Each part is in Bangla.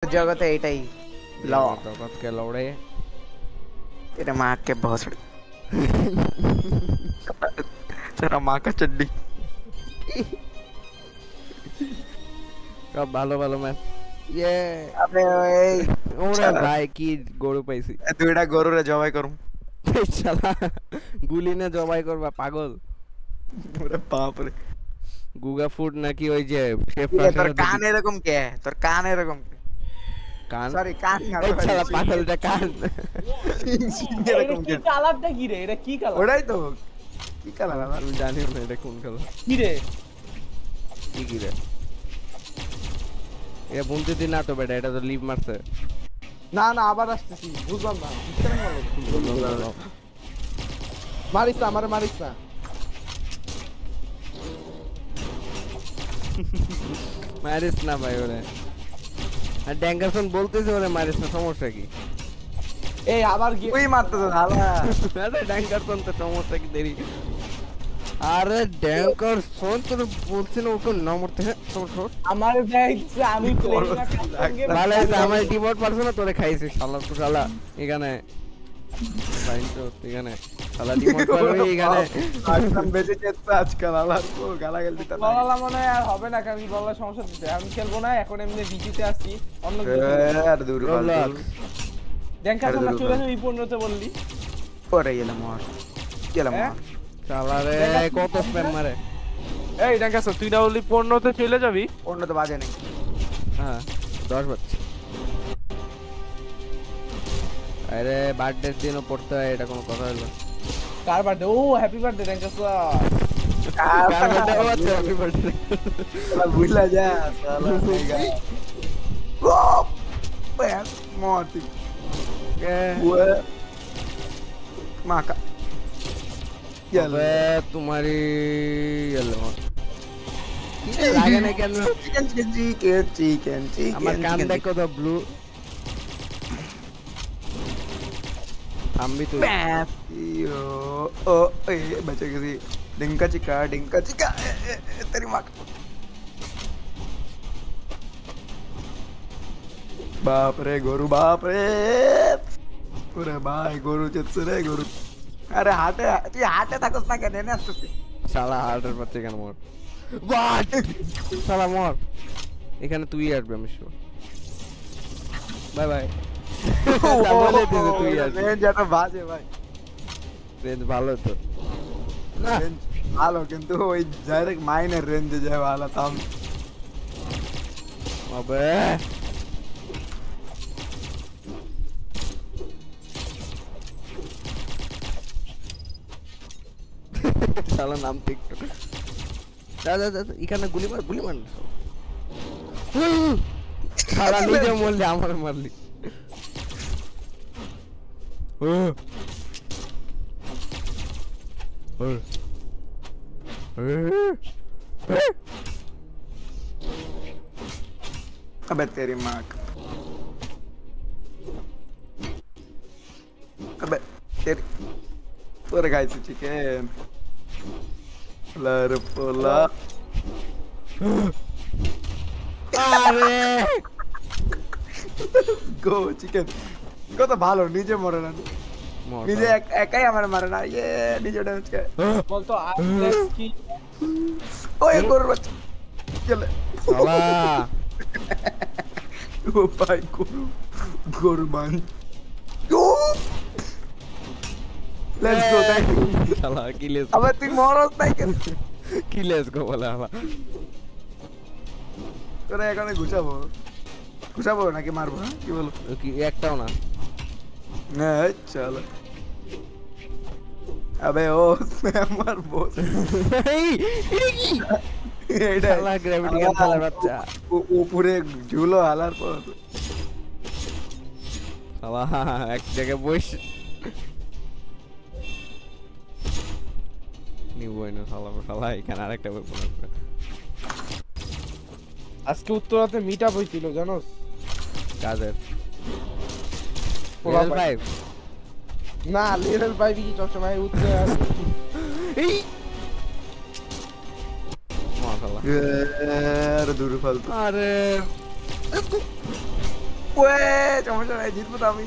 জগতে এটাই ল জগৎকে লড়ে तेरे माँ के भोसड़ी तेरा माँ का चड्डी সব ভালো ভালো ম্যাচ ইয়ে अबे ओए ওরে ভাই কি গরু পাইছি দুইটা গরুরে জবাই করুম শালা গুলি না জবাই করবা পাগল ওরে বাপ রে গুগা ফুড নাকি ওই যে শেফ তোর কান এরকম কে তোর কান এরকম কান সরি কান না এই শালা পাগলটা কান এরকম কি কালারটা কি রে এটা কি কালার ওটাই তো কি কালার আমি জানি না এটা কোন কালার কি রে কি রে এ বন্ধু দিন না তো বেটা এটা তো লিভ মারছে না না আবার আসতেছি বুঝলাম না মারিস না আমারে মারিস না মারিস না ভাই ওরে আর ড্যাঙ্গারসন বলতেছে ওরে মারিস না সমস্যা কি এই আবার গিয়ে ওই মারতে তো ঢালা আরে ড্যাঙ্গারসন তো সমস্যা কি দেরি আরে ড্যাঙ্গারসন তোর বলছি না ওকে না মরতে হ্যাঁ আমার দেখছে আমি প্লে না কাটঙ্গে ভালো আছে আমার ডিমোট পারছ না তোরে খাইছে শালা তো শালা এখানে ফাইন তো এখানে শালা ডিমোট পারবে এখানে আজকাল বেঁচে যাচ্ছে আজকাল আলার তো গালাগাল দিতে না বলালা মনে আর হবে না কারণ বলার সমস্যা দিতে আমি খেলবো না এখন এমনি ডিজিতে আসছি অন্য আর দূর রোবলক্স দেখা না চলে যাবি 15 তে বললি পরে গেলাম আর গেলাম আর শালা রে কত স্প্যাম মারে এই দেখা তুই না বললি 15 তে চলে যাবি অন্য তো বাজে নেই হ্যাঁ 10 বাজছে আরে বার্থডে দিনও পড়তে হয় এটা কোনো কথা হলো কার বার্থডে ও হ্যাপি বার্থডে দেখা কার বার্থডে ও আচ্ছা হ্যাপি বার্থডে সালা ভুলা যা সালা ও প্যান মতি ওয়ে মাকা ये तुम्हारी येलो লাগে না কেন চিকেন আমার কান দেখো তো ব্লু থামবি তুই यो ओ ए बचे किसी डिंका चिका तेरी माँ बाप रे गोरू बाप रे अरे भाई गोरू चेत्से रे गोरू अरे हाटे তুই হাটে থাকস না কেন এনে আসছিস শালা হার্টের পাচ্ছে কেন মর বাট শালা মর এখানে তুই আসবে আমি শিওর বাই বাই বলে দিতে তুই আসবি রেঞ্জ এত বাজে ভাই রেঞ্জ ভালো তো না রেঞ্জ ভালো কিন্তু ওই ডাইরেক্ট মাইনের রেঞ্জে যায় ভালো তাম আবে শালা নাম টিকটক দাদা দাদা এখানে গুলি মার শালা নিজে মরলি আমার মারলি अबे तेरी माँ अबे तेरी पूरे गाइस चिकन लर पोला আরে গো চিকেন কত ভালো নিজে মরে না নিজে একাই আমার মারে না ইয়ে নিজে ড্যামেজ করে বলতো আইএস কি ওই গরুর বাচ্চা চলে শালা ও ভাই গরু মান লেটস গো থ্যাংক ইউ শালা কিলেস আবার তুই মরস নাই কেন কিলেস গো বলে আমার তোরা এখানে ঘুষাবো নাকি মারবো হ্যাঁ কি বলো কি একটাও না না চলো আবে ও আমার বস এই এটা শালা গ্র্যাভিটি গান চালার বাচ্চা উপরে ঝুলো হালার পর শালা এক জায়গায় বস নিউ বইনো শালা এখানে আরেকটা বই পড়া আজকে উত্তরাতে মিটআপ হইছিল জানোস কাদের পোলা লেভেল 5 না লেভেল 5 কি চশমায় উত্তরে আছে এই মাশাআল্লাহ আরে দূর ফালতু আরে ওয়ে সমস্যা নাই, জিতবো তো আমি।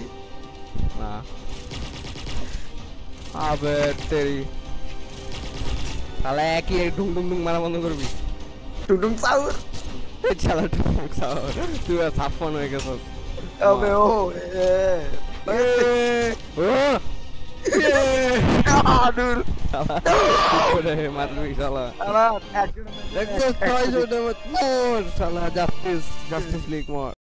না আবে তেরি শালা একই ডুং ডুং ডুং মারা বন্ধ করবি টুটুং সাউর শালা ডুং সাউর তুই আর সাফন হয়ে গেছস আবে ও দূর মারবি শালা শালা একজন জাস্টিস লিগ মোর